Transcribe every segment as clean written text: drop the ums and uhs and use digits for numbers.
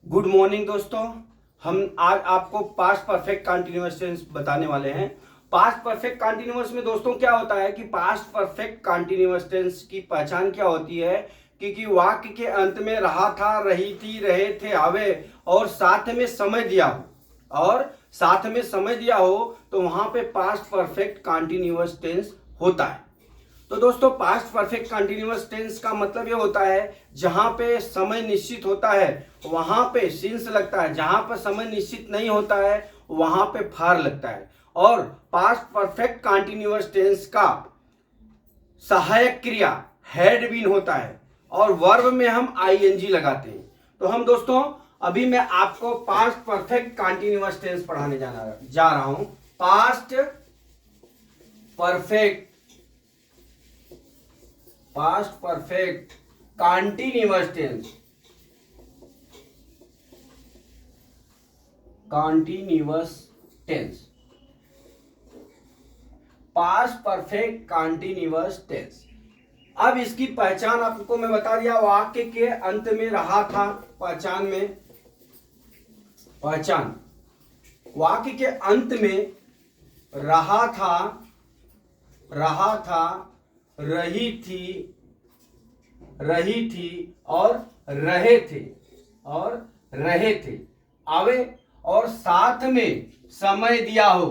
Good morning दोस्तों। हम आज आपको पास्ट परफेक्ट कंटिन्यूअस टेंस बताने वाले हैं। पास्ट परफेक्ट कंटिन्यूअस में दोस्तों क्या होता है कि पास्ट परफेक्ट कंटिन्यूअस टेंस की पहचान क्या होती है कि वाक्य के अंत में रहा था, रही थी, रहे थे, आवे और साथ में समय दिया हो तो वहां पे पास्ट परफेक्ट कंटिन्यूअस टेंस होता है। तो दोस्तों पास्ट परफेक्ट कंटिन्यूअस टेंस का मतलब ये होता है जहां पे समय निश्चित होता है वहां पे सिंस लगता है, जहां पर समय निश्चित नहीं होता है वहां पे फार लगता है। और पास्ट परफेक्ट कंटिन्यूअस टेंस का सहायक क्रिया हैड बीन होता है और वर्ब में हम आईएनजी लगाते हैं। तो हम दोस्तों अभी मैं आपको पास्ट परफेक्ट कंटिन्यूअस टेंस पढ़ाने जा रहा हूं। Past perfect continuous tense past perfect continuous tense. अब इसकी पहचान आपको मैं बता दिया, वाक्य के अंत में रहा था। पहचान वाक्य के अंत में रहा था, रही थी और रहे थे आवे और साथ में समय दिया हो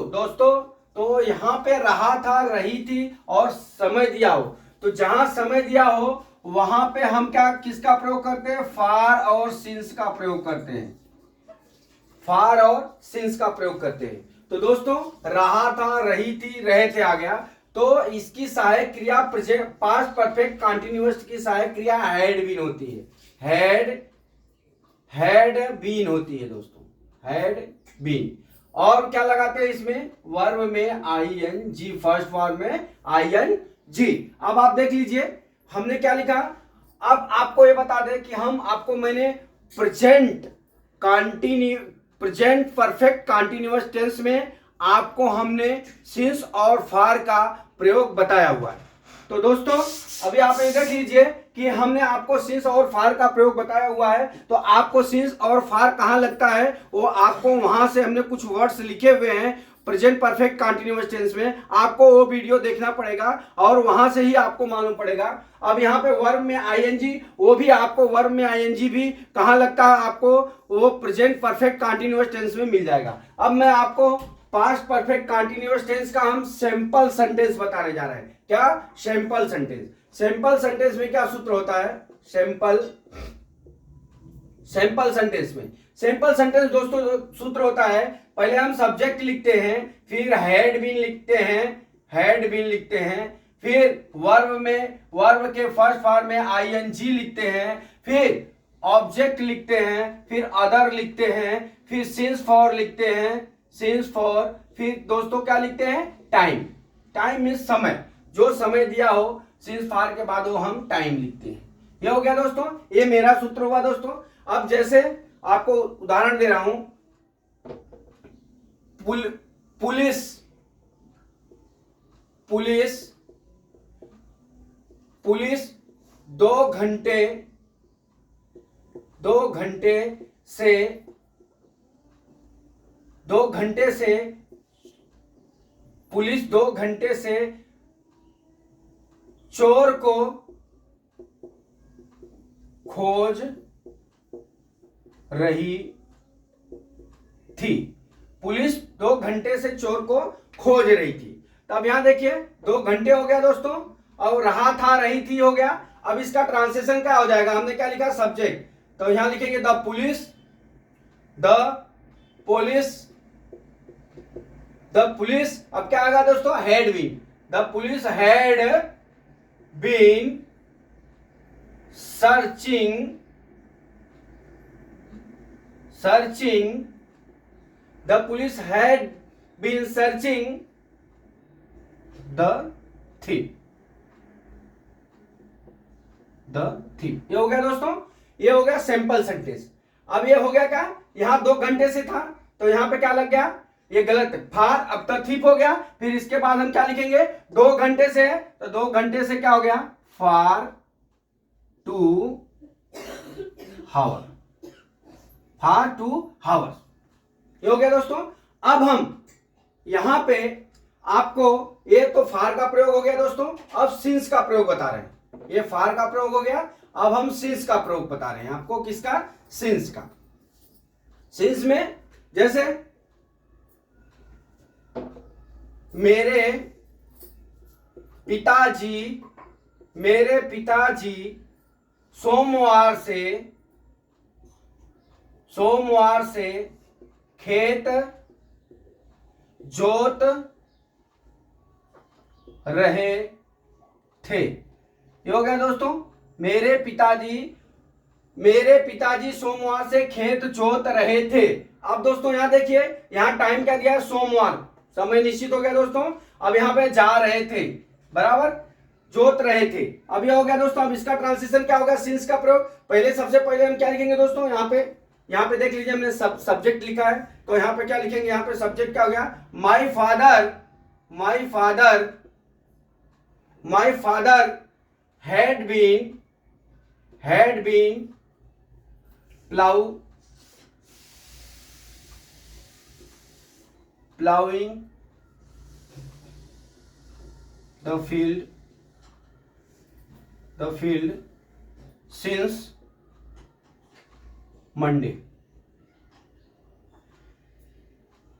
दोस्तों। तो यहां पे रहा था, रही थी और समय दिया हो, तो जहां समय दिया हो वहां पे हम किसका प्रयोग करते हैं? फार और सिंस का प्रयोग करते हैं। तो दोस्तों रहा था, रही थी, रहे थे आ गया, तो इसकी सहायक क्रिया पास्ट परफेक्ट कंटिन्यूअस की सहायक क्रिया हैड बीन होती है। हैड बीन होती है दोस्तों, हैड बीन। और क्या लगाते हैं इसमें? वर्ब में आईएनजी, फर्स्ट फॉर्म में आईएनजी। अब आप देख लीजिए हमने क्या लिखा। अब आपको ये बता दें कि मैंने प्रेजेंट परफेक्ट कंटिन्यूअस टेंस में आपको हमने सिंस और फार का प्रयोग बताया हुआ है। तो दोस्तों अभी आप ये देख लीजिए कि हमने आपको सिंस और फार का प्रयोग बताया हुआ है। तो आपको सिंस और फार कहां लगता है वो आपको वहां से हमने कुछ वर्ड्स लिखे हुए हैं प्रेजेंट परफेक्ट कंटिन्यूअस टेंस में, आपको वो वीडियो देखना पड़ेगा और वहां से ही आपको मालूम पड़ेगा। अब यहाँ पे वर्ब में आईएनजी, वो भी आपको वर्ब में आईएनजी भी कहां लगता है, आपको वो प्रेजेंट परफेक्ट कंटिन्यूअस टेंस में मिल जाएगा। अब मैं आपको पास्ट परफेक्ट कंटिन्यूअस टेंस का हम सैंपल सेंटेंस बताने जा रहे हैं। क्या? सैंपल सेंटेंस में क्या सूत्र होता है? सैंपल सेंटेंस दोस्तों सूत्र होता है, पहले हम सब्जेक्ट लिखते हैं, फिर हैड बीन लिखते हैं, फिर वर्ब के फर्स्ट फॉर्म में आईएनजी लिखते हैं, फिर ऑब्जेक्ट लिखते हैं, फिर अदर लिखते हैं, फिर सिंस फॉर, फिर दोस्तों क्या लिखते हैं? टाइम मींस समय, जो समय दिया हो सिंस फॉर के बाद वो हम टाइम लिखते हैं। ये हो गया दोस्तों, ये मेरा सूत्र हुआ दोस्तों। अब जैसे आपको उदाहरण दे रहा हूं, पुलिस 2 घंटे से चोर को खोज रही थी। पुलिस 2 घंटे से चोर को खोज रही थी। तो अब यहां देखिए 2 घंटे हो गया दोस्तों, और रहा था, रही थी हो गया। अब इसका ट्रांसलेशन क्या हो जाएगा? हमने क्या लिखा? सब्जेक्ट, तो यहां लिखेंगे द पुलिस। अब क्या आएगा दोस्तों? Had been. The police had been searching the police had been searching the thief। ये हो गया दोस्तों, ये हो गया सैंपल सेंटेंस। अब ये हो गया क्या? यहां 2 घंटे से था तो यहां पे क्या लग गया? ये गलत है, फार अब तक ठीक हो गया। फिर इसके बाद हम क्या लिखेंगे? 2 घंटे से है तो 2 घंटे से क्या हो गया? फार टू हावर, फॉर 2 हावर्स। ये हो गया दोस्तों। अब हम यहां पे आपको, ये तो फार का प्रयोग हो गया दोस्तों, अब सिंस का प्रयोग बता रहे हैं। ये फार का प्रयोग हो गया, अब हम सिंस का प्रयोग बता रहे हैं आपको। किसका? सिंस का। सिंस में जैसे मेरे पिताजी सोमवार से खेत जोत रहे थे। ये हो गया दोस्तों, मेरे पिताजी सोमवार से खेत जोत रहे थे। अब दोस्तों यहां देखिए, यहां टाइम क्या दिया है? सोमवार, समय निश्चित हो गया दोस्तों। अब यहां पे जा रहे थे, बराबर, जोत रहे थे। अब यह हो गया दोस्तों। अब इसका ट्रांसलेशन क्या होगा? सिंस का प्रयोग। पहले सबसे पहले हम क्या लिखेंगे दोस्तों? यहाँ पे देख लीजिए, हमने सब्जेक्ट लिखा है, तो यहाँ पे क्या लिखेंगे? यहाँ पे सब्जेक्ट क्या हो गया? My father had been plowing the field since Monday।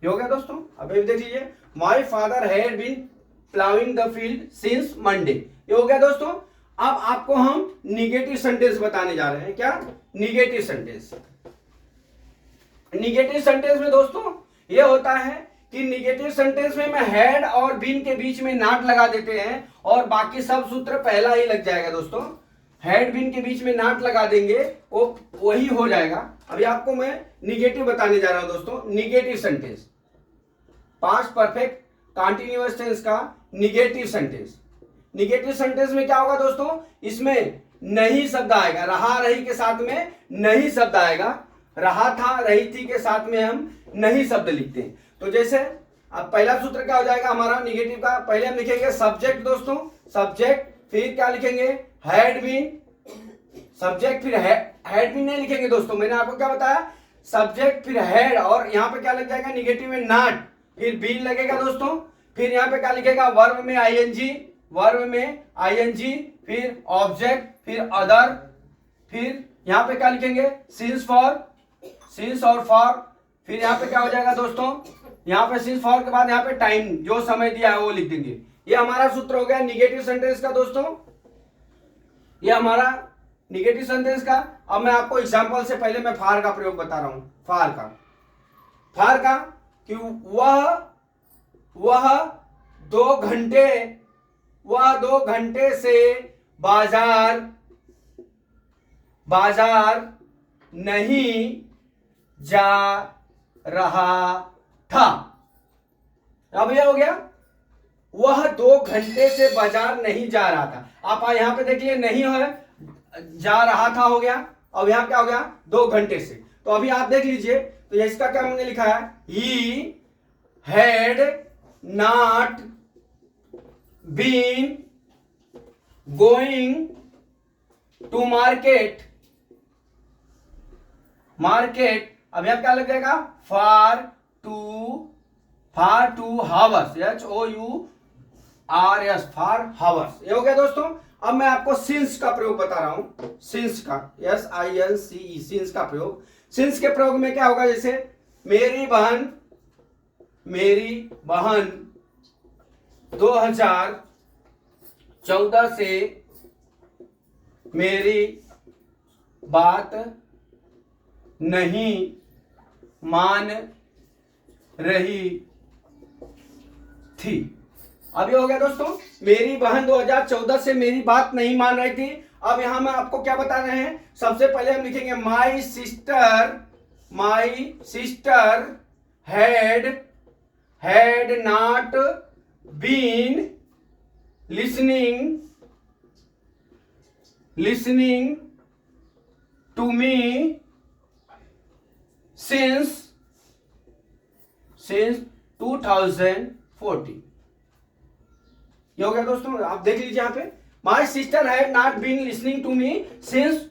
ये हो गया दोस्तों। अब ये देख लीजिए, my father had been ploughing the field since Monday. ये हो गया दोस्तों। अब आपको हम निगेटिव सेंटेंस बताने जा रहे हैं। क्या? Negative sentence. निगेटिव सेंटेंस में दोस्तों ये होता है कि निगेटिव सेंटेंस में मैं हैड और बीन के बीच में नॉट लगा देते हैं और बाकी सब सूत्र पहला ही लग जाएगा दोस्तों। हैड बीन के बीच में नॉट लगा देंगे, वो वही हो जाएगा। अभी आपको मैं निगेटिव बताने जा रहा हूं दोस्तों। Negative sentence, past perfect continuous tense का निगेटिव सेंटेंस। निगेटिव सेंटेंस में क्या होगा दोस्तों? इसमें नहीं शब्द आएगा, रहा रही के साथ में नहीं शब्द आएगा। रहा था रही थी के साथ में हम नहीं शब्द लिखते हैं। तो जैसे अब पहला सूत्र क्या हो जाएगा हमारा निगेटिव का? पहले हम लिखेंगे सब्जेक्ट दोस्तों, सब्जेक्ट, फिर क्या लिखेंगे? Had been. सब्जेक्ट फिर हैड बीन नहीं लिखेंगे दोस्तों, मैंने आपको क्या बताया? सब्जेक्ट फिर हैड, और यहां पे क्या लग जाएगा? निगेटिव में नॉट, फिर बीन लगेगा दोस्तों। फिर यहां पे क्या लिखेगा? वर्ब में आईएनजी, फिर ऑब्जेक्ट, फिर अदर, फिर यहां पे क्या लिखेंगे? सिंस और फॉर। फिर यहां पे क्या हो जाएगा दोस्तों? यहां पे सिंस फॉर के बाद यहां पे टाइम, जो समय दिया है वो लिख देंगे। ये हमारा सूत्र हो गया निगेटिव सेंटेंस का दोस्तों। ये हमारा निगेटिव सेंटेंस का। अब मैं आपको एग्जांपल से पहले मैं फार का प्रयोग बता रहा हूं। फार का कि वह 2 घंटे से बाजार नहीं जा रहा था। अब यह हो गया, वह 2 घंटे से बाजार नहीं जा रहा था। आप यहां पे देखिए, नहीं है, जा रहा था हो गया। अब यहां क्या हो गया? 2 घंटे से। तो अभी आप देख लीजिए, तो इसका क्या हमने लिखा है? He had not been going to market. अब यहां क्या लग जाएगा? For 2 hours, HOURS, for hours. ये हो गया दोस्तों। अब मैं आपको सिंस का प्रयोग बता रहा हूं। सिंस का, SINCE, सिंस का प्रयोग। सिंस के प्रयोग में क्या होगा? जैसे मेरी बहन 2014 से मेरी बात नहीं मान रही थी। अब ये हो गया दोस्तों, मेरी बहन 2014 से मेरी बात नहीं मान रही थी। अब यहां मैं आपको क्या बता रहे हैं? सबसे पहले हम लिखेंगे my sister had not been listening to me since 2014। ये हो गया दोस्तों। आप देख लीजिए, यहां पे my sister had not been listening to me since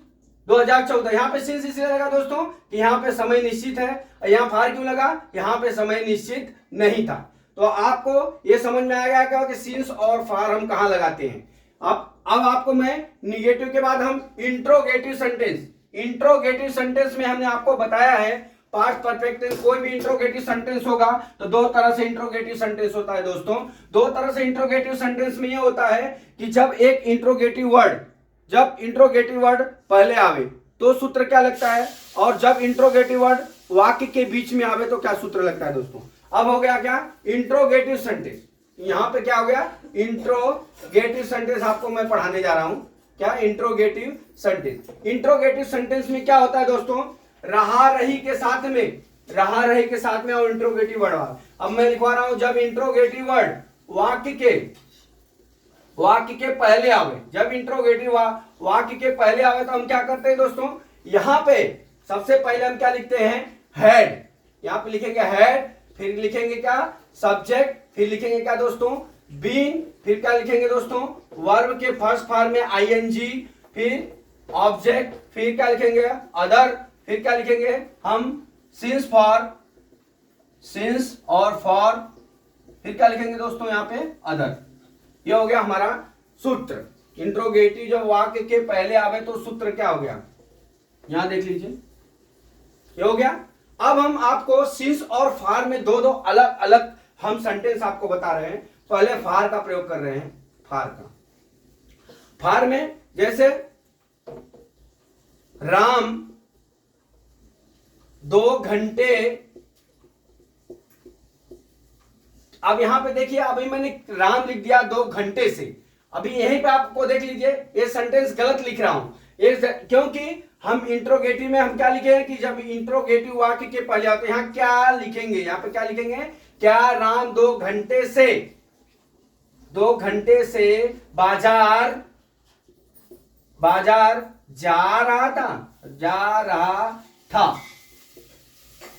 2014। यहाँ पे सिंस इसलिए लगा दोस्तों कि यहाँ पे समय निश्चित है। यहाँ फार क्यों लगा? यहाँ पे समय निश्चित नहीं था। तो आपको ये समझ में आ गया क्या कि सिंस और फार हम कहाँ लगाते हैं। अब आपको मैं निगेटिव के बाद हम इंट्रोगेटिव सेंटेंस में हमने आपको बताया है पास्ट परफेक्ट टेंस। कोई भी इंट्रोगेटिव सेंटेंस होगा तो दो तरह से इंट्रोगेटिव सेंटेंस होता है दोस्तों। दो तरह से इंट्रोगेटिव सेंटेंस में ये होता है कि जब इंट्रोगेटिव वर्ड पहले आवे तो सूत्र क्या लगता है, और जब इंट्रोगेटिव वर्ड वाक्य के बीच में आवे तो क्या सूत्र लगता है दोस्तों। अब हो गया क्या? Interrogative sentence. यहां पे क्या हो गया? इंट्रोगेटिव सेंटेंस आपको मैं पढ़ाने जा रहा हूं। क्या? इंट्रोगेटिव सेंटेंस में क्या होता है दोस्तों? रहा रही के साथ में और इंट्रोगेटिव वर्ड। अब मैं लिखवा रहा हूं, जब इंट्रोगेटिव वर्ड वाक्य के पहले आवे, जब इंट्रोगेटिव वाक्य के पहले आवे तो हम क्या करते हैं दोस्तों? यहां पे सबसे पहले हम क्या लिखते हैं? हेड। यहां पे लिखेंगे हेड, फिर लिखेंगे क्या? सब्जेक्ट, फिर लिखेंगे क्या दोस्तों? बीन, फिर क्या लिखेंगे दोस्तों? वर्ब के फर्स्ट फॉर्म में आईएनजी, फिर ऑब्जेक्ट, फिर क्या लिखेंगे? अदर, फिर क्या लिखेंगे हम? सिंस और फॉर, फिर क्या लिखेंगे दोस्तों? यहां पे अदर। ये हो गया हमारा सूत्र। इंट्रोगेटिव जब वाक्य के पहले आवे तो सूत्र क्या हो गया? यहां देख लीजिए, ये हो गया। अब हम आपको सिंस और फार में दो अलग अलग हम सेंटेंस आपको बता रहे हैं। पहले फार का प्रयोग कर रहे हैं। फार में जैसे राम 2 घंटे, अब यहां पे देखिए, अभी मैंने राम लिख दिया 2 घंटे से। अभी यहीं पे आपको देख लीजिए, ये सेंटेंस गलत लिख रहा हूं क्योंकि हम इंट्रोगेटिव में हम क्या लिखे कि जब इंट्रोगेटिव वाक्य के पहले आते हैं, यहां क्या लिखेंगे? यहां पे क्या लिखेंगे? क्या राम 2 घंटे से बाजार जा रहा था।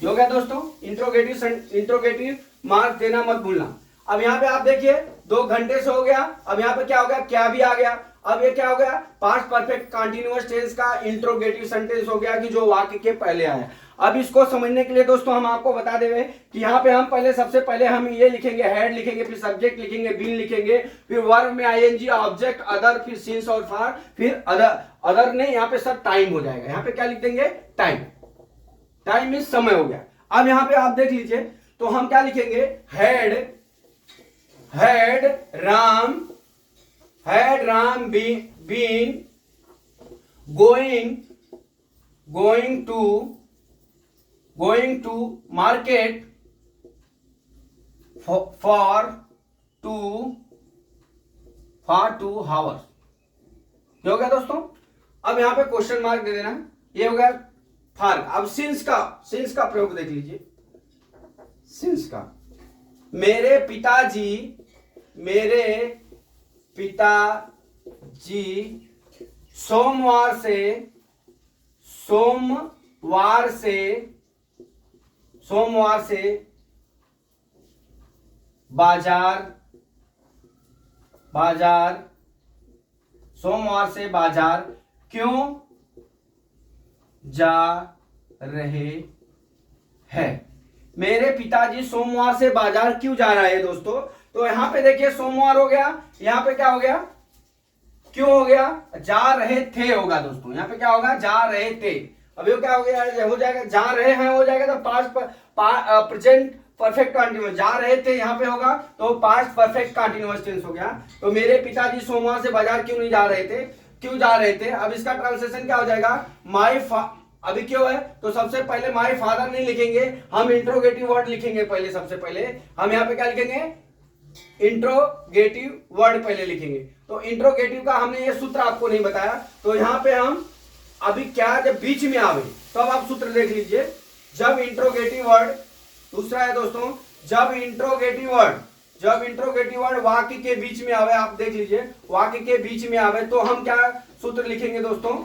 हो गया दोस्तों। इंट्रोगेटिव मार्क देना मत भूलना। अब यहां पे आप देखिए 2 घंटे से हो गया। अब यहां पे क्या हो गया? क्या भी आ गया। अब ये क्या हो गया? पास्ट परफेक्ट कंटीन्यूअस टेंस का इंट्रोगेटिव सेंटेंस हो गया कि जो वाक्य के पहले आया। अब इसको समझने के लिए दोस्तों हम आपको बता देंगे कि यहाँ पे हम सबसे पहले हम ये लिखेंगे, हेड लिखेंगे, फिर सब्जेक्ट लिखेंगे, बीन लिखेंगे, फिर वर्ब में आईएनजी, ऑब्जेक्ट, अदर, फिर सिंस और फार, फिर अदर ने यहाँ पे सब टाइम हो जाएगा। यहाँ पे क्या लिख देंगे? टाइम मींस समय हो गया। अब यहाँ पे आप देख लीजिए तो हम क्या लिखेंगे? Had Ram been going to market for 2 hours। ये हो गया दोस्तों। अब यहां पे क्वेश्चन मार्क दे देना। ये हो गया फार। अब सिंस का प्रयोग देख लीजिए। सिंस का, मेरे पिताजी सोमवार से बाजार क्यों जा रहे हैं? मेरे पिताजी सोमवार से बाजार क्यों जा रहे हैं दोस्तों? तो यहां पे देखिए सोमवार हो गया, यहां पे क्या हो गया? क्यों हो गया? जा रहे थे होगा दोस्तों। यहां पे क्या होगा? जा रहे थे। अभी क्या हो गया? हो जाएगा जा रहे हैं, हो जाएगा तो पास्ट प्रेजेंट परफेक्ट कंटीन्यूअस। जा रहे थे यहाँ पे होगा तो पास्ट परफेक्ट कंटीन्यूअस टेंस हो गया। तो मेरे पिताजी सोमवार से बाजार क्यों जा रहे थे? अब इसका ट्रांसलेशन क्या हो जाएगा? अभी क्यों है तो सबसे पहले माय फादर नहीं लिखेंगे, हम इंट्रोगेटिव वर्ड लिखेंगे पहले। सबसे पहले हम यहाँ पे क्या लिखेंगे? इंट्रोगेटिव वर्ड पहले लिखेंगे। तो इंट्रोगेटिव का हमने ये सूत्र आपको नहीं बताया, तो यहाँ पे हम अभी क्या, जब बीच में आवे तो अब आप सूत्र देख लीजिए। जब इंट्रोगेटिव वर्ड, दूसरा है दोस्तों, जब इंट्रोगेटिव वर्ड वाक्य के बीच में आवे, आप देख लीजिए वाक्य के बीच में आवे तो हम क्या सूत्र लिखेंगे दोस्तों?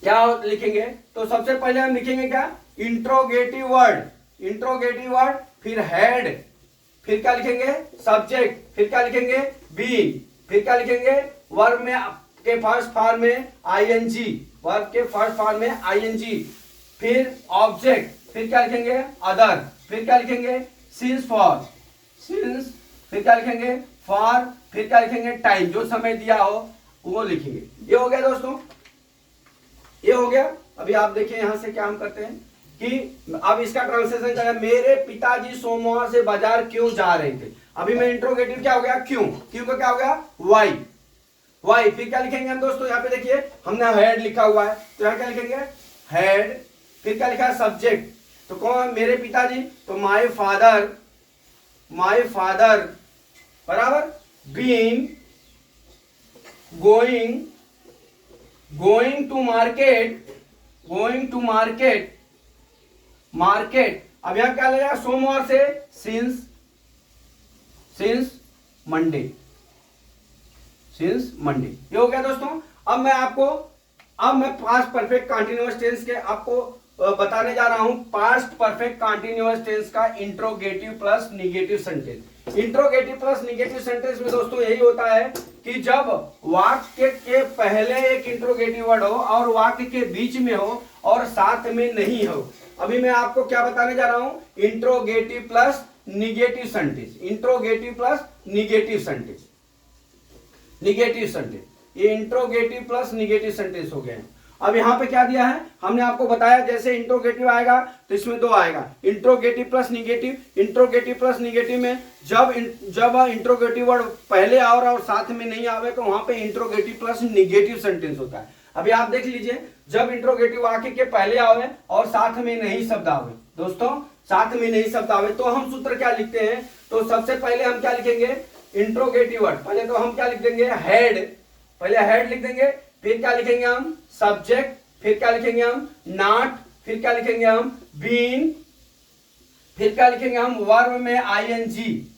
क्या लिखेंगे? तो सबसे पहले हम लिखेंगे क्या? इंट्रोगेटिव वर्ड, फिर हेड, फिर क्या लिखेंगे? सब्जेक्ट, फिर क्या लिखेंगे? बीन, फिर क्या लिखेंगे? वर्ब में के फर्स्ट फॉर्म में आईएनजी, वर्ब के फर्स्ट फॉर्म में आईएनजी, फिर ऑब्जेक्ट, फिर क्या लिखेंगे अदर, फिर क्या लिखेंगे सिंस फॉर, सिंस, फिर क्या लिखेंगे फॉर, फिर क्या लिखेंगे टाइम, जो समय दिया हो वो लिखेंगे। ये हो गया दोस्तों, ये हो गया। अभी आप देखिए यहां से क्या हम करते हैं कि अब इसका ट्रांसलेशन करें, मेरे पिताजी सोमवार से बाजार क्यों जा रहे थे। अभी मैं इंट्रोगेटिव क्या हो गया क्यों, क्यों का क्या हो गया वाई, वाई, फिर क्या लिखेंगे हम दोस्तों, यहाँ पे देखिए हमने हेड लिखा हुआ है तो यहाँ क्या लिखेंगे हेड, फिर क्या लिखा है सब्जेक्ट, तो कौन मेरे पिताजी, तो माय फादर, माय फादर बराबर being, going, going to market, going to market, market. अब यहां क्या लगेगा सोमवार से since, since Monday, since Monday. ये हो गया दोस्तों। अब मैं पास्ट परफेक्ट कंटीन्यूअस टेंस के आपको बताने जा रहा हूं, पास्ट परफेक्ट कंटीन्यूअस टेंस का interrogative plus negative sentence. Interrogative plus negative sentence में दोस्तों यही होता है कि जब वाक्य के पहले एक इंट्रोगेटिव वर्ड हो और वाक्य के बीच में हो और साथ में नहीं हो। अभी मैं आपको क्या बताने जा रहा हूं, interrogative plus negative sentence, interrogative plus negative sentence, negative sentence, ये इंट्रोगेटिव प्लस निगेटिव सेंटेंस हो गए हैं। अब यहां पे क्या दिया है, हमने आपको बताया जैसे इंट्रोगेटिव आएगा तो इसमें दो आएगा, interrogative plus negative. Interrogative plus negative में जब इंट्रोगेटिव वर्ड पहले और साथ में नहीं आवे तो वहां पे इंट्रोगेटिव प्लस निगेटिव सेंटेंस होता है। अभी आप देख लीजिए, जब इंट्रोगेटिव वाक्य के पहले आवे और साथ में नहीं शब्द आवे, दोस्तों साथ में नहीं शब्द आवे तो हम सूत्र क्या लिखते हैं, तो सबसे पहले हम क्या लिखेंगे इंट्रोगेटिव वर्ड, पहले तो हम क्या लिख देंगे हेड, पहले हेड लिख देंगे, फिर क्या लिखेंगे हम सब्जेक्ट, फिर क्या लिखेंगे हम नॉट, फिर क्या लिखेंगे हम बीन, फिर क्या लिखेंगे हम वर्ब में आईएनजी,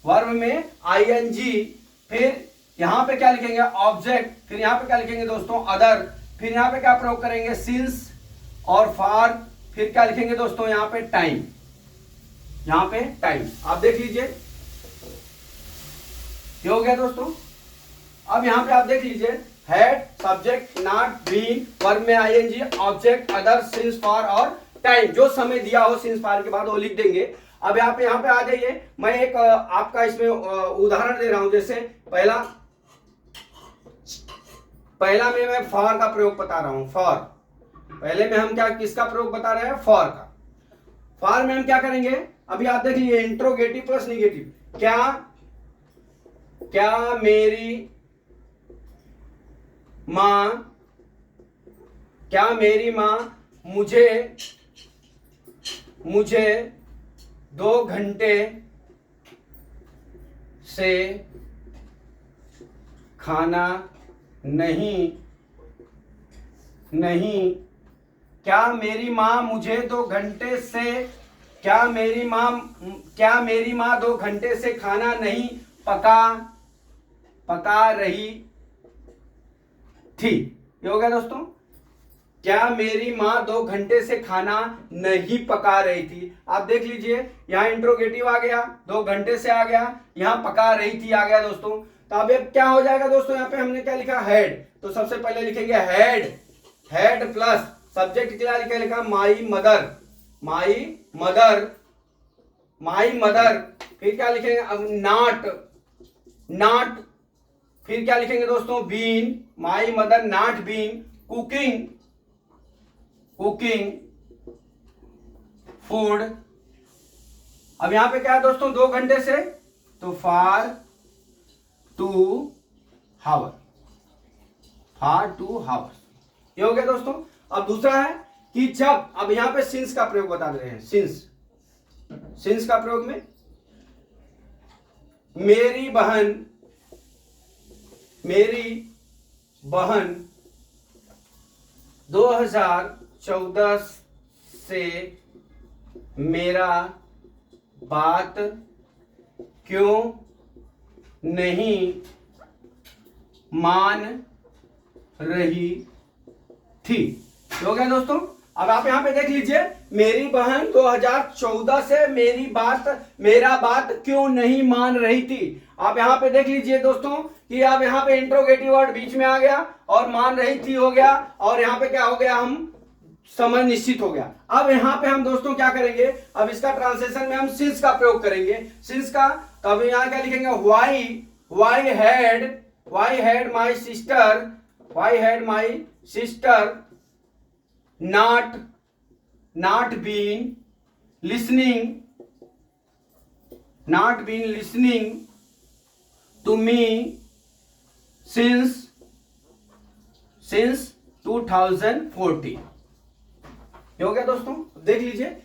वर्ब में आईएनजी, फिर यहां पे क्या लिखेंगे ऑब्जेक्ट, फिर यहां पे क्या लिखेंगे दोस्तों अदर, फिर यहां पे क्या प्रयोग करेंगे सिंस और फॉर, फिर क्या लिखेंगे दोस्तों यहां पे टाइम, यहां पे टाइम। आप देख लीजिए ये हो गया दोस्तों। अब यहां पे आप देख लीजिए had, subject, not, been, verb में ING, object, other, since, for और टाइम, जो समय दिया हो सिंस फॉर के बाद वो लिख देंगे। अब आप यहाँ पे आ जाइए, मैं एक आपका इसमें उदाहरण दे रहा हूं, जैसे पहला में मैं फॉर का प्रयोग बता रहा हूं, फॉर, पहले में हम क्या किसका प्रयोग बता रहे हैं फॉर का। फॉर में हम क्या करेंगे, अभी आप देख लीजिए इंट्रोगेटिव प्लस निगेटिव, क्या मेरी मां, क्या मेरी मां मुझे 2 घंटे से खाना नहीं, क्या मेरी मां मुझे 2 घंटे से, क्या मेरी मां 2 घंटे से खाना नहीं पका रही थी। ये हो गया दोस्तों, क्या मेरी मां 2 घंटे से खाना नहीं पका रही थी। आप देख लीजिए यहाँ इंट्रोगेटिव आ गया, 2 घंटे से आ गया, यहाँ पका रही थी आ गया दोस्तों। तो अब क्या हो जाएगा दोस्तों, यहाँ पे हमने क्या लिखा हेड, तो सबसे पहले लिखेंगे हेड, हेड प्लस सब्जेक्ट क्या लिखा my mother, my mother, my mother, फिर क्या लिखेंगे अब नॉट, फिर क्या लिखेंगे दोस्तों been, my mother not been cooking food. अब यहां पे क्या है दोस्तों 2 घंटे से, तो फॉर 2 हावर्स, ये हो गया दोस्तों। अब दूसरा है कि जब, अब यहां पे सिंस का प्रयोग बता रहे हैं, सिंस का प्रयोग में मेरी बहन 2014 से मेरा बात क्यों नहीं मान रही थी। हो गया दोस्तों। अब आप यहां पे देख लीजिए, मेरी बहन 2014 से मेरा बात क्यों नहीं मान रही थी। आप यहां पे देख लीजिए दोस्तों, कि अब यहाँ पे इंट्रोगेटिव वर्ड बीच में आ गया और मान रहित थी हो गया, और यहाँ पे क्या हो गया, हम समय निश्चित हो गया। अब यहाँ पे हम दोस्तों क्या करेंगे, अब इसका ट्रांसलेशन में हम सिंस का प्रयोग करेंगे, सिंस का। तो अब यहाँ क्या लिखेंगे, why had my sister not been listening to me since 2014। ये हो गया दोस्तों, देख लीजिए,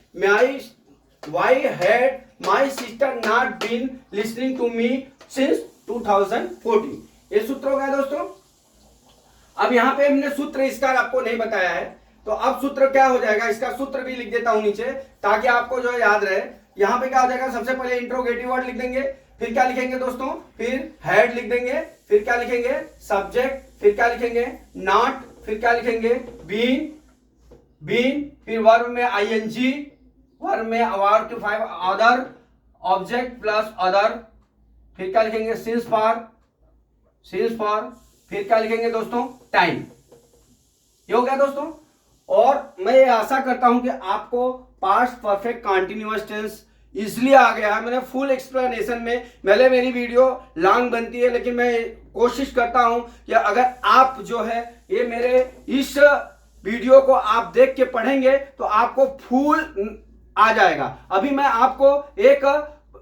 why had my sister not been listening to me since 2014, ये सूत्र हो गया दोस्तों। अब यहाँ पे हमने सूत्र इसका आपको नहीं बताया है, तो अब सूत्र क्या हो जाएगा, इसका सूत्र भी लिख देता हूं नीचे ताकि आपको जो याद रहे। यहाँ पे क्या हो जाएगा, सबसे पहले इंट्रोगेटिव वर्ड लिख देंगे, फिर क्या लिखेंगे दोस्तों, फिर हैड लिख देंगे, फिर क्या लिखेंगे, सब्जेक्ट, फिर क्या लिखेंगे, नॉट, फिर क्या लिखेंगे, बीन, फिर वर्ब में आईएनजी, वर्ब में verb two 5 other, object plus other, फिर क्या लिखेंगे, सिंस फॉर, फिर क्या लिखेंगे दोस्तों, टाइम। ये हो गया दोस्तों। और मैं ये आशा करता हूं कि आपको पास्ट परफेक्ट कंटीन्यूअस टेंस इसलिए आ गया है। मैंने फुल एक्सप्लेनेशन में, पहले मेरी वीडियो लॉन्ग बनती है, लेकिन मैं कोशिश करता हूं कि अगर आप जो है ये मेरे इस वीडियो को आप देख के पढ़ेंगे तो आपको फुल आ जाएगा। अभी मैं आपको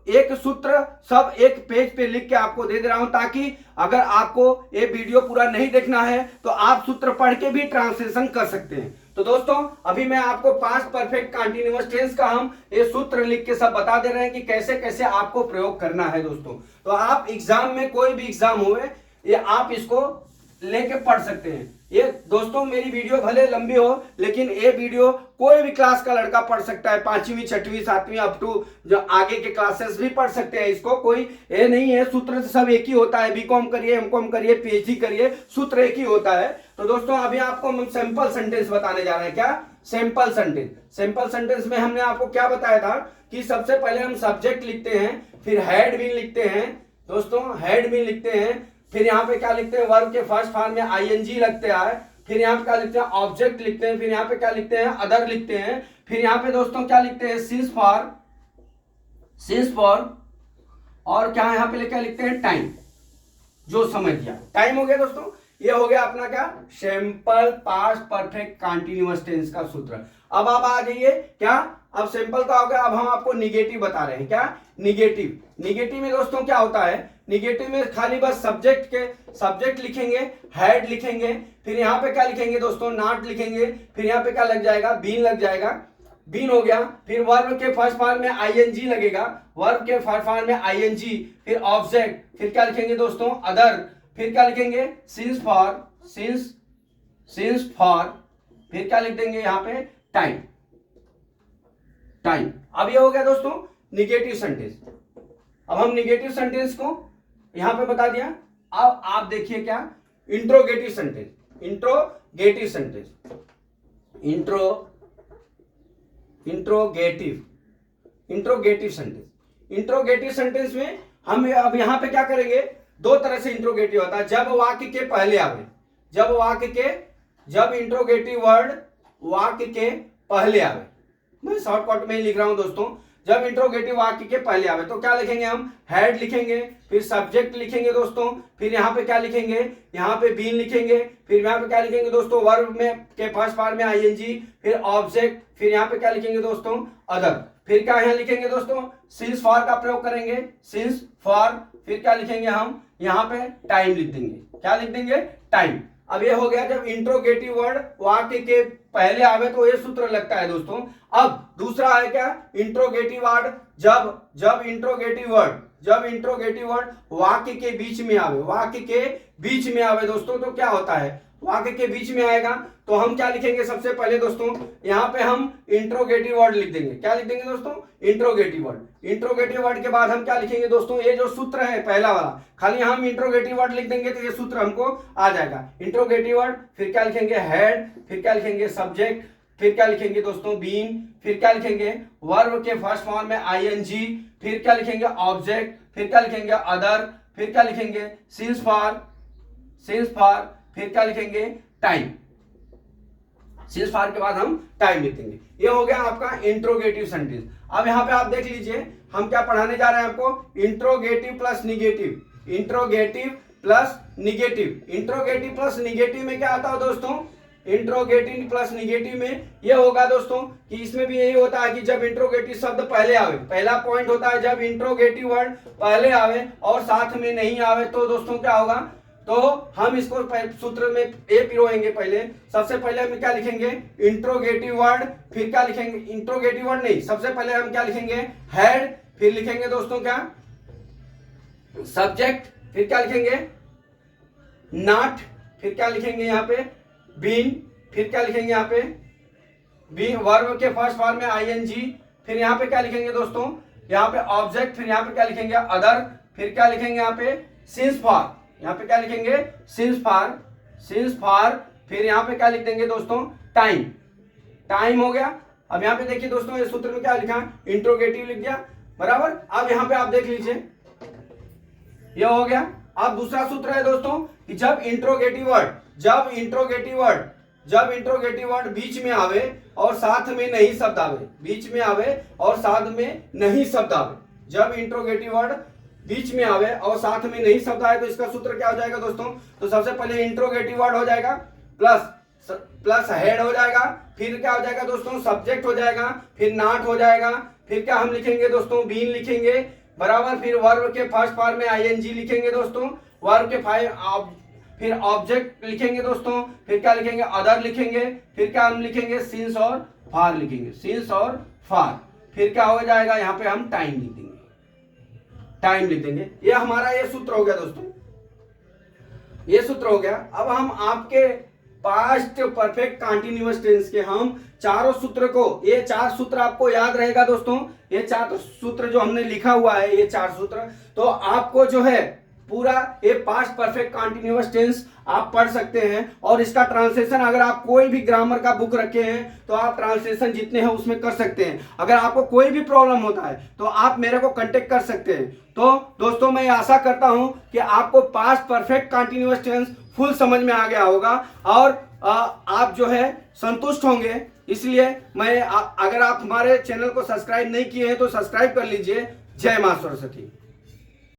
एक सूत्र सब एक पेज पे लिख के आपको दे दे रहा हूं, ताकि अगर आपको ये वीडियो पूरा नहीं देखना है तो आप सूत्र पढ़ के भी ट्रांसलेशन कर सकते हैं। तो दोस्तों अभी मैं आपको पास्ट परफेक्ट कंटीन्यूअस टेंस का हम ये सूत्र लिख के सब बता दे रहे हैं कि कैसे कैसे आपको प्रयोग करना है दोस्तों। तो आप एग्जाम में, कोई भी एग्जाम हुए, ये आप इसको लेके पढ़ सकते हैं। ये दोस्तों मेरी वीडियो भले लंबी हो, लेकिन ये वीडियो कोई भी क्लास का लड़का पढ़ सकता है, 5वीं 6वीं 7वीं अप टू जो आगे के क्लासेस भी पढ़ सकते हैं इसको। कोई ये नहीं है, सूत्र सब एक ही होता है, बीकॉम करिए, एमकॉम करिए, पीएचडी करिए, सूत्र एक ही होता है। तो दोस्तों अभी आपको हम सिंपल सेंटेंस बताने जा रहे हैं। क्या? सिंपल सेंटेंस में हमने आपको क्या बताया था कि सबसे पहले हम सब्जेक्ट लिखते हैं, फिर हैड बीन लिखते हैं दोस्तों, हैड बीन लिखते हैं, फिर यहाँ पे क्या लिखते हैं, वर्ब के फर्स्ट फॉर्म में आईएनजी लगते हैं, फिर यहाँ पे क्या लिखते हैं, ऑब्जेक्ट लिखते हैं, फिर यहाँ पे क्या लिखते हैं, अदर लिखते हैं, फिर यहाँ पे दोस्तों क्या लिखते हैं, सिंस फॉर, और क्या यहाँ पे क्या लिखते हैं, टाइम। जो समझ गया, टाइम हो गया दोस्तों। ये हो गया अपना क्या, simple past perfect continuous tense का सूत्र। अब आप आ जाइए, क्या, अब सिंपल का हो गया, अब हम आपको निगेटिव बता रहे हैं। क्या? निगेटिव में दोस्तों क्या होता है, निगेटिव में खाली बस सब्जेक्ट लिखेंगे, हेड लिखेंगे, फिर यहाँ पे क्या लिखेंगे दोस्तों, नॉट लिखेंगे, फिर यहाँ पे क्या लग जाएगा, बीन लग जाएगा, बीन हो गया, फिर वर्ब के फर्स्ट फॉर्म में आईएनजी लगेगा, वर्ब के फर्स्ट फॉर्म में आईएनजी, फिर ऑब्जेक्ट, फिर क्या लिखेंगे दोस्तों, अदर, फिर क्या लिखेंगे, सिंस फॉर, फिर क्या लिख देंगे यहाँ पे, टाइम। अब ये हो गया दोस्तों निगेटिव सेंटेंस। अब हम निगेटिव सेंटेंस को यहां पे बता दिया। अब आप देखिए क्या, इंट्रोगेटिव सेंटेंस सेंटेंस में हम अब यहां पे क्या करेंगे, दो तरह से इंट्रोगेटिव होता है। जब वाक्य के पहले आवे, जब इंट्रोगेटिव वर्ड वाक्य के पहले आवे, मैं शॉर्टकट में ही लिख रहा हूं दोस्तों, जब इंट्रोगेटिव वाक्य के पहले आवे तो क्या लिखेंगे, हम हेड लिखेंगे, फिर सब्जेक्ट लिखेंगे दोस्तों, फिर यहाँ पे क्या लिखेंगे, यहाँ पे बीन लिखेंगे, फिर यहाँ पे क्या लिखेंगे दोस्तों, वर्ब में के फर्स्ट फॉर्म में आईएनजी, फिर ऑब्जेक्ट, फिर यहाँ पे क्या लिखेंगे दोस्तों, अदर, फिर क्या यहाँ लिखेंगे दोस्तों, सिंस फॉर का प्रयोग करेंगे, सिंस फॉर, फिर क्या लिखेंगे हम, यहाँ पे टाइम लिख देंगे। क्या लिख देंगे, टाइम। अब ये हो गया जब इंट्रोगेटिव वर्ड वाक्य के पहले आवे तो ये सूत्र लगता है दोस्तों। अब दूसरा है क्या, इंट्रोगेटिव वर्ड, जब इंट्रोगेटिव वर्ड वाक्य के बीच में आवे दोस्तों, तो क्या होता है, वाक्य के बीच में आएगा तो हम क्या लिखेंगे, सबसे पहले दोस्तों यहाँ पे हम इंट्रोगेटिव वर्ड लिख देंगे। क्या लिख देंगे दोस्तों, इंट्रोगेटिव वर्ड के बाद हम क्या लिखेंगे दोस्तों, ये जो सूत्र है पहला वाला, खाली हम इंट्रोगेटिव वर्ड लिख देंगे तो ये सूत्र हमको आ जाएगा। इंट्रोगेटिव वर्ड, फिर क्या लिखेंगे, हेड, फिर क्या लिखेंगे, सब्जेक्ट, फिर क्या लिखेंगे दोस्तों, बीन, फिर क्या लिखेंगे, वर्ब के फर्स्ट फॉर्म में आईएनजी, फिर क्या लिखेंगे, ऑब्जेक्ट, फिर क्या लिखेंगे, अदर, फिर क्या लिखेंगे सिंस फॉर, फिर क्या लिखेंगे टाइम, सिंस फॉर के बाद हम टाइम लिख देंगे। ये हो गया आपका इंट्रोगेटिव सेंटेंस। अब यहाँ पे आप देख लीजिए हम क्या पढ़ाने जा रहे हैं आपको, interrogative plus negative, interrogative plus negative. Interrogative plus negative में क्या आता है दोस्तों, इंट्रोगेटिव प्लस निगेटिव में ये होगा दोस्तों कि इसमें भी यही होता है कि जब इंट्रोगेटिव शब्द पहले आवे, पहला पॉइंट होता है जब इंट्रोगेटिव वर्ड पहले आवे और साथ में नहीं आवे तो दोस्तों क्या होगा, तो हम इसको सूत्र में ए पिरोएंगे। पहले सबसे पहले हम क्या लिखेंगे इंट्रोगेटिव वर्ड, फिर क्या लिखेंगे इंट्रोगेटिव वर्ड नहीं, सबसे पहले हम क्या लिखेंगे हेड, फिर लिखेंगे दोस्तों क्या सब्जेक्ट, फिर क्या लिखेंगे नॉट, फिर क्या लिखेंगे यहाँ पे बीन, फिर क्या लिखेंगे यहाँ पे बी वर्ब के फर्स्ट फॉर्म में आईएनजी, फिर यहाँ पे क्या लिखेंगे दोस्तों यहाँ पे ऑब्जेक्ट, फिर यहाँ पे क्या लिखेंगे अदर, फिर क्या लिखेंगे यहाँ पे सिंस फॉर, यहाँ पे क्या लिखेंगे सिंस फॉर, फिर यहाँ पे क्या लिख देंगे दोस्तों टाइम, टाइम हो गया। अब यहाँ पे देखिए दोस्तों इस सूत्र में क्या लिखा इंट्रोगेटिव लिख दिया बराबर। अब यहाँ पे आप देख लीजिए ये हो गया। अब दूसरा सूत्र है दोस्तों कि जब इंट्रोगेटिव वर्ड बीच में आवे और साथ में नहीं शब्द आवे, बीच में आवे और साथ में नहीं शब्द आवे, जब इंट्रोगेटिव वर्ड बीच में आवे और साथ में नहीं शब्द आए तो इसका सूत्र क्या हो जाएगा दोस्तों, तो सबसे पहले इंट्रोगेटिव वर्ड हो जाएगा प्लस हेड हो जाएगा, फिर क्या हो जाएगा दोस्तों सब्जेक्ट हो जाएगा, फिर नॉट हो जाएगा, फिर क्या हम लिखेंगे दोस्तों बीन लिखेंगे बराबर, फिर वर्ब के फर्स्ट फॉर्म में आईएनजी लिखेंगे दोस्तों, वर्ब के फिर ऑब्जेक्ट लिखेंगे दोस्तों, फिर क्या लिखेंगे अदर लिखेंगे, फिर क्या हम लिखेंगे सिंस और फार लिखेंगे, सिंस और फार, फिर क्या हो जाएगा यहाँ पे हम टाइम लिख देंगे, टाइम लिख देंगे। ये हमारा ये सूत्र हो गया दोस्तों, ये सूत्र हो गया। अब हम आपके पास्ट परफेक्ट कंटीन्यूअस टेंस के हम चारों सूत्र को, ये चार सूत्र आपको याद रहेगा दोस्तों, ये चार सूत्र जो हमने लिखा हुआ है ये चार सूत्र, तो आपको जो है पूरा ये पास्ट परफेक्ट कंटीन्यूअस टेंस आप पढ़ सकते हैं। और इसका ट्रांसलेशन अगर आप कोई भी ग्रामर का बुक रखे हैं तो आप ट्रांसलेशन जितने हैं उसमें कर सकते हैं। अगर आपको कोई भी प्रॉब्लम होता है तो आप मेरे को कांटेक्ट कर सकते हैं। तो दोस्तों मैं आशा करता हूं कि आपको past perfect continuous tense full समझ में आ गया होगा और आप जो है संतुष्ट होंगे। इसलिए मैं अगर आप हमारे चैनल को सब्सक्राइब नहीं किए हैं तो सब्सक्राइब कर लीजिए। जय मां सरस्वती।